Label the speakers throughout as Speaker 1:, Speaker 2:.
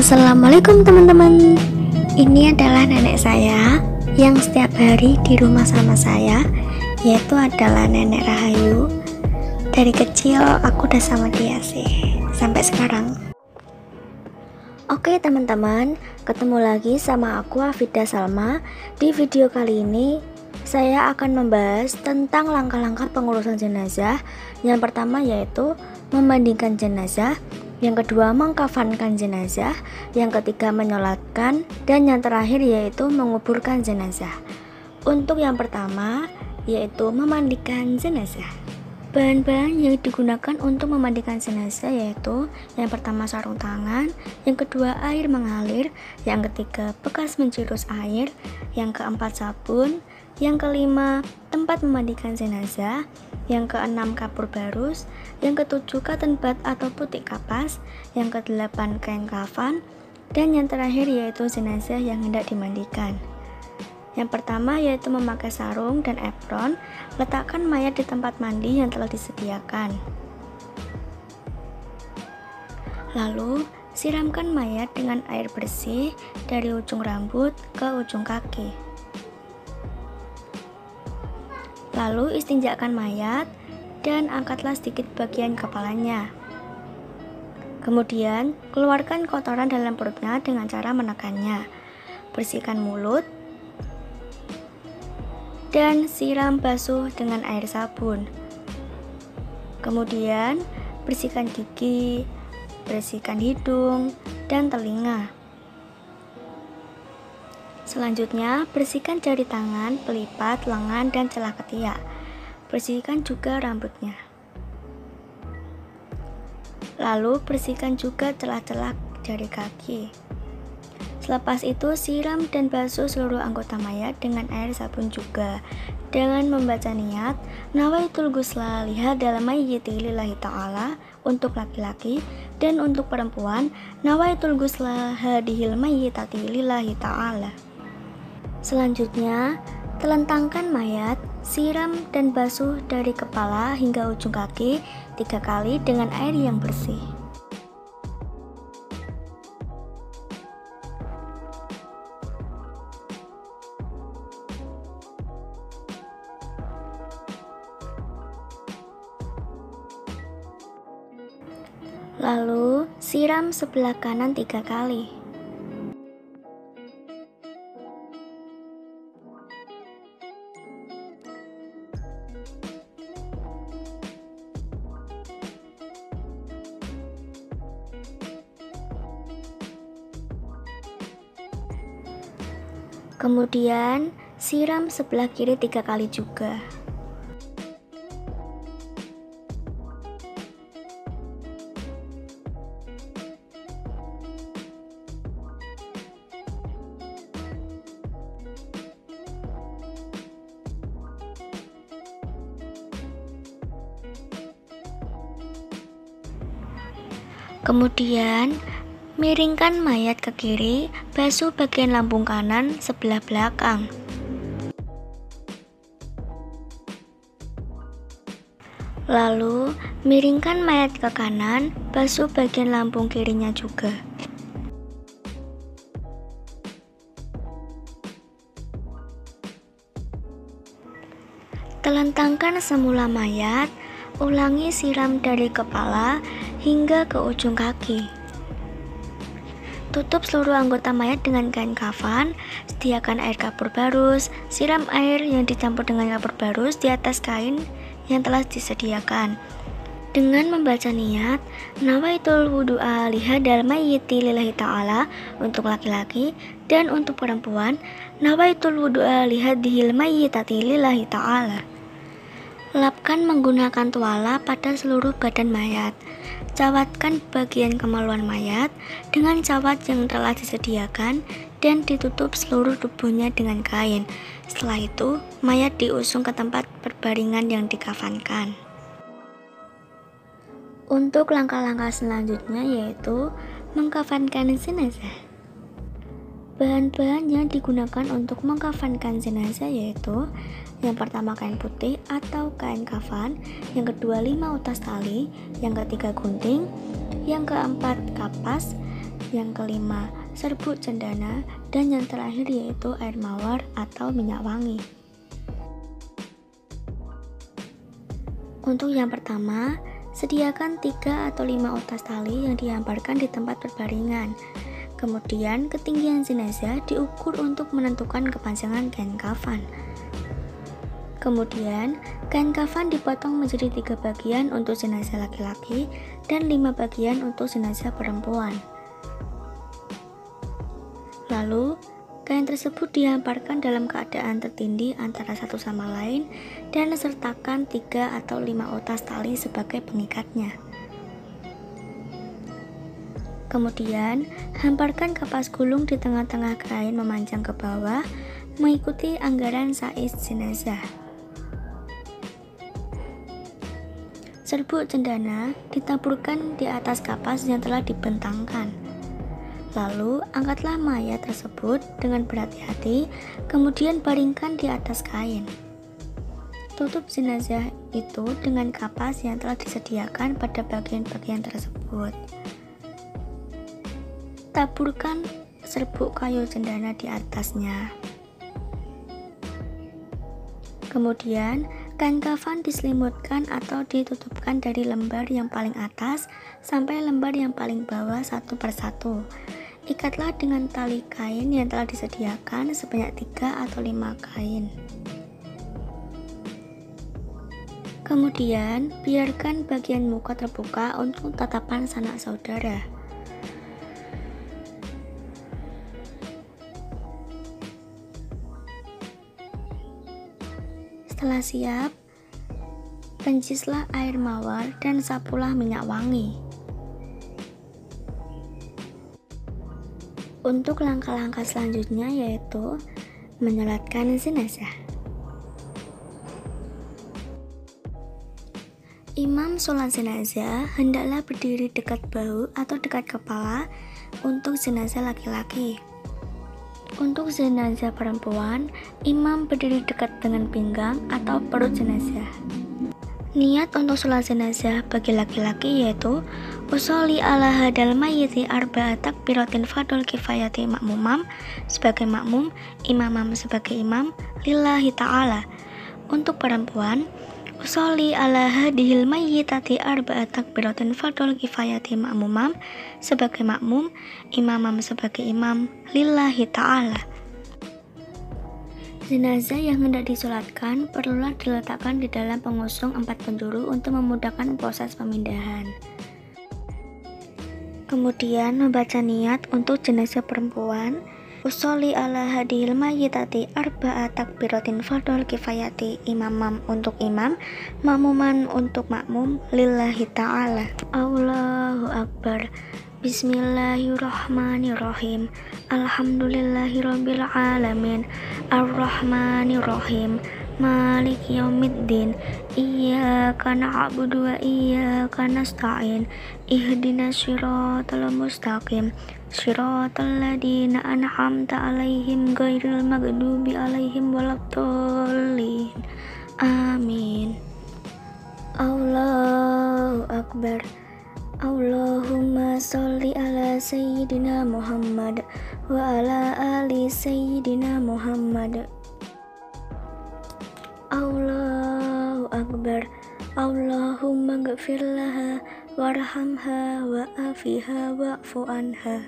Speaker 1: Assalamualaikum teman-teman. Ini adalah nenek saya yang setiap hari di rumah sama saya, yaitu adalah Nenek Rahayu. Dari kecil aku udah sama dia sih, sampai sekarang. Oke teman-teman, ketemu lagi sama aku Afida Salma. Di video kali ini saya akan membahas tentang langkah-langkah pengurusan jenazah. Yang pertama yaitu memandikan jenazah, yang kedua mengkafankan jenazah, yang ketiga menyolatkan, dan yang terakhir yaitu menguburkan jenazah. Untuk yang pertama yaitu memandikan jenazah. Bahan-bahan yang digunakan untuk memandikan jenazah yaitu yang pertama sarung tangan, yang kedua air mengalir, yang ketiga bekas mencirus air, yang keempat sabun, yang kelima tempat memandikan jenazah, yang keenam kapur barus, yang ketujuh cotton bud atau putih kapas, yang kedelapan kain kafan, dan yang terakhir yaitu jenazah yang hendak dimandikan. Yang pertama yaitu memakai sarung dan apron, letakkan mayat di tempat mandi yang telah disediakan. Lalu siramkan mayat dengan air bersih dari ujung rambut ke ujung kaki. Lalu istinjakan mayat dan angkatlah sedikit bagian kepalanya. Kemudian keluarkan kotoran dalam perutnya dengan cara menekannya. Bersihkan mulut dan siram basuh dengan air sabun. Kemudian bersihkan gigi, bersihkan hidung dan telinga. Selanjutnya, bersihkan jari tangan, pelipat, lengan, dan celah ketiak. Bersihkan juga rambutnya. Lalu, bersihkan juga celah-celah jari kaki. Selepas itu, siram dan basuh seluruh anggota mayat dengan air sabun juga. Dengan membaca niat, nawaitul ghusla lihadzal mayyiti lillahi ta'ala untuk laki-laki, dan untuk perempuan, nawaitul ghusla hadhil mayyitati lillahi ta'ala. Selanjutnya, telentangkan mayat, siram dan basuh dari kepala hingga ujung kaki 3 kali dengan air yang bersih. Lalu, siram sebelah kanan 3 kali. Kemudian siram sebelah kiri 3 kali juga. Kemudian miringkan mayat ke kiri, basuh bagian lambung kanan sebelah belakang. Lalu, miringkan mayat ke kanan, basuh bagian lambung kirinya juga. Telentangkan semula mayat, ulangi siram dari kepala hingga ke ujung kaki. Tutup seluruh anggota mayat dengan kain kafan, sediakan air kapur barus, siram air yang dicampur dengan kapur barus di atas kain yang telah disediakan. Dengan membaca niat, nawaitul wudu'a lihadzal mayyiti lillahi ta'ala untuk laki-laki, dan untuk perempuan, nawaitul wudu'a lihadzal mayyitati lillahi ta'ala. Lapkan menggunakan tuala pada seluruh badan mayat. Cawatkan bagian kemaluan mayat dengan cawat yang telah disediakan dan ditutup seluruh tubuhnya dengan kain. Setelah itu, mayat diusung ke tempat berbaringan yang dikafankan. Untuk langkah-langkah selanjutnya yaitu mengkafankan jenazah. Bahan-bahan yang digunakan untuk mengkafankan jenazah yaitu yang pertama kain putih atau kain kafan, yang kedua 5 utas tali, yang ketiga gunting, yang keempat kapas, yang kelima serbuk cendana, dan yang terakhir yaitu air mawar atau minyak wangi. Untuk yang pertama, sediakan 3 atau 5 utas tali yang dihamparkan di tempat berbaringan. Kemudian ketinggian jenazah diukur untuk menentukan kepanjangan kain kafan. Kemudian, kain kafan dipotong menjadi 3 bagian untuk jenazah laki-laki dan 5 bagian untuk jenazah perempuan. Lalu, kain tersebut dihamparkan dalam keadaan tertindih antara satu sama lain dan sertakan 3 atau 5 utas tali sebagai pengikatnya. Kemudian, hamparkan kapas gulung di tengah-tengah kain memanjang ke bawah mengikuti anggaran saiz jenazah. Serbuk cendana ditaburkan di atas kapas yang telah dibentangkan. Lalu, angkatlah mayat tersebut dengan berhati-hati, kemudian baringkan di atas kain. Tutup jenazah itu dengan kapas yang telah disediakan pada bagian-bagian tersebut. Taburkan serbuk kayu cendana di atasnya. Kemudian, kain kafan diselimutkan atau ditutupkan dari lembar yang paling atas sampai lembar yang paling bawah satu persatu. Ikatlah dengan tali kain yang telah disediakan sebanyak 3 atau 5 kain. Kemudian, biarkan bagian muka terbuka untuk tatapan sanak saudara. Setelah siap, rencislah air mawar dan sapulah minyak wangi. Untuk langkah-langkah selanjutnya yaitu menyolatkan jenazah. Imam sholat jenazah hendaklah berdiri dekat bahu atau dekat kepala untuk jenazah laki-laki. Untuk jenazah perempuan, imam berdiri dekat dengan pinggang atau perut jenazah. Niat untuk sholat jenazah bagi laki-laki yaitu usolli ala hadal mayyiti arba'at takbiratin fardul kifayati makmumam sebagai makmum, imamam sebagai imam, lillahi ta'ala. Untuk perempuan, usolli ala hadihil mayyitati arba'at takbiratin fardul kifayati makmumam sebagai makmum, imamam sebagai imam, lillahi ta'ala. Jenazah yang hendak disolatkan perlulah diletakkan di dalam pengusung 4 penjuru untuk memudahkan proses pemindahan. Kemudian membaca niat untuk jenazah perempuan. Usolli ala hadil mayyitati arba'at takbiratin fardul kifayati, imamam untuk imam, makmuman untuk makmum, lillahi ta'ala. Allahu Akbar. Bismillahirrahmanirrahim. Alhamdulillahirabbil alamin. Arrahmanirrahim. Maliki yaumiddin. Iyyaka na'budu wa iyyaka nasta'in. Ihdinas siratal mustaqim. Siratal ladzina an'amta 'alaihim ghairil maghdubi 'alaihim waladdallin. Amin. Allahu Akbar. Allahumma sholli ala sayyidina Muhammad wa ala ali sayyidina Muhammad. Allahu Akbar. Allahumma ghfir laha warhamha wa afiha wa'fu anha.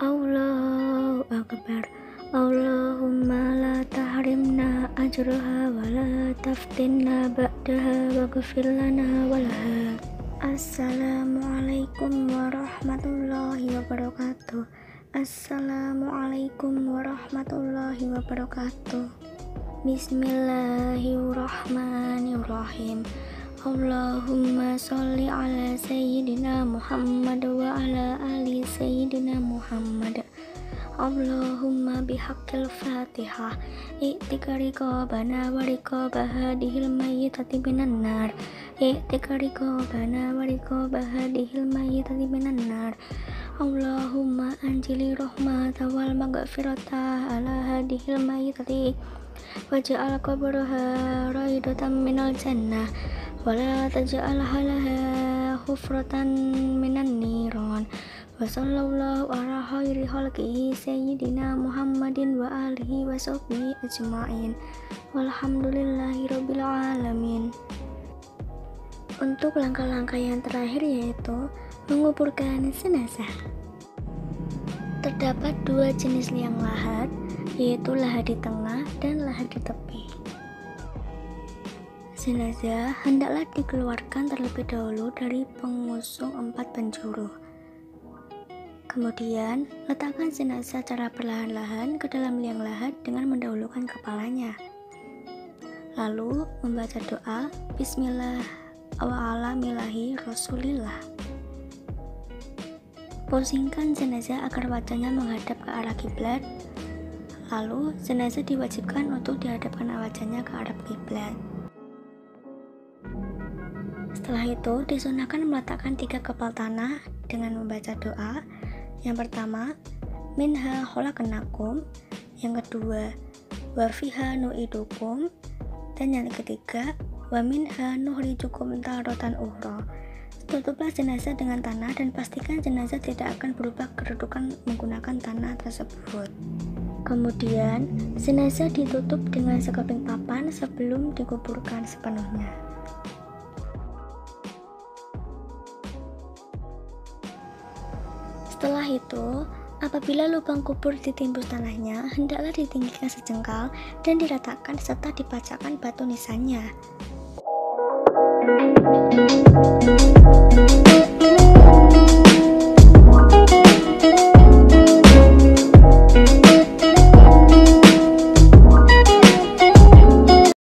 Speaker 1: Allahu Akbar. Allahumma la tahrimna ajraha wa la taftinna ba'daha waghfir lana walaha. Assalamualaikum warahmatullahi wabarakatuh. Assalamualaikum warahmatullahi wabarakatuh. Bismillahirrahmanirrahim. Allahumma sholli ala sayyidina Muhammad wa ala ali sayyidina Muhammad. Allahumma bihaqqil Fatihah i'tika riqabana wa riqaba hadihil mayyitati minan nar. I'tika riqabana wa riqaba hadihil mayyitati minan nar. Allahumma anjili rahmata wal maghfirata ala hadihil mayyitati waj'al qabraha raidatan minal jannah wa la taj'al halaha hufratan minan niron. Wa sallallahu ala khairi khalqihi sayyidina Muhammadin wa alihi wa sahbihi ajma'in. Walhamdulillahi rabbil alamin. Untuk langkah-langkah yang terakhir yaitu menguburkan jenazah. Terdapat dua jenis liang lahat, yaitu lahat di tengah dan lahat di tepi. Jenazah hendaklah dikeluarkan terlebih dahulu dari pengusung 4 penjuru. Kemudian, letakkan jenazah secara perlahan-lahan ke dalam liang lahat dengan mendahulukan kepalanya. Lalu, membaca doa Bismillah wa ala milahi Rasulillah. Posingkan jenazah agar wajahnya menghadap ke arah kiblat. Lalu, jenazah diwajibkan untuk dihadapkan wajahnya ke arah kiblat. Setelah itu, disunahkan meletakkan 3 kepal tanah dengan membaca doa. Yang pertama, minha khalaqnakum. Yang kedua, wa fiha nu'idukum. Dan yang ketiga, wa minha nukhrijukum taratan ukhra. Tutuplah jenazah dengan tanah dan pastikan jenazah tidak akan berubah kedudukan menggunakan tanah tersebut. Kemudian, jenazah ditutup dengan sekeping papan sebelum dikuburkan sepenuhnya. Setelah itu, apabila lubang kubur ditimbus tanahnya, hendaklah ditinggikan sejengkal dan diratakan serta dipacakkan batu nisannya.